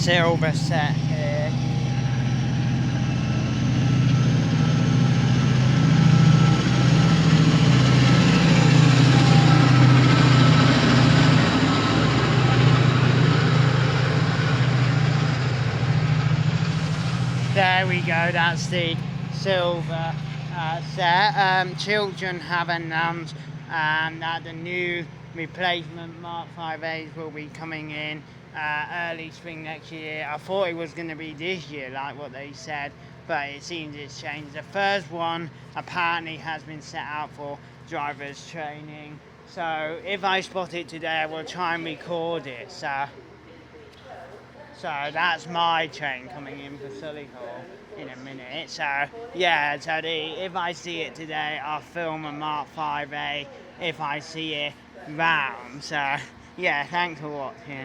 silverset here. There we go, that's the silver set. Children have announced that the new replacement Mark 5As will be coming in early spring next year. I thought it was going to be this year, like what they said, but it seems it's changed. The first one apparently has been set out for drivers training. So if I spot it today, I will try and record it. So that's my train coming in for Solihull in a minute. So yeah, if I see it today, I'll film a Mark 5A if I see it round. So yeah, thanks for watching.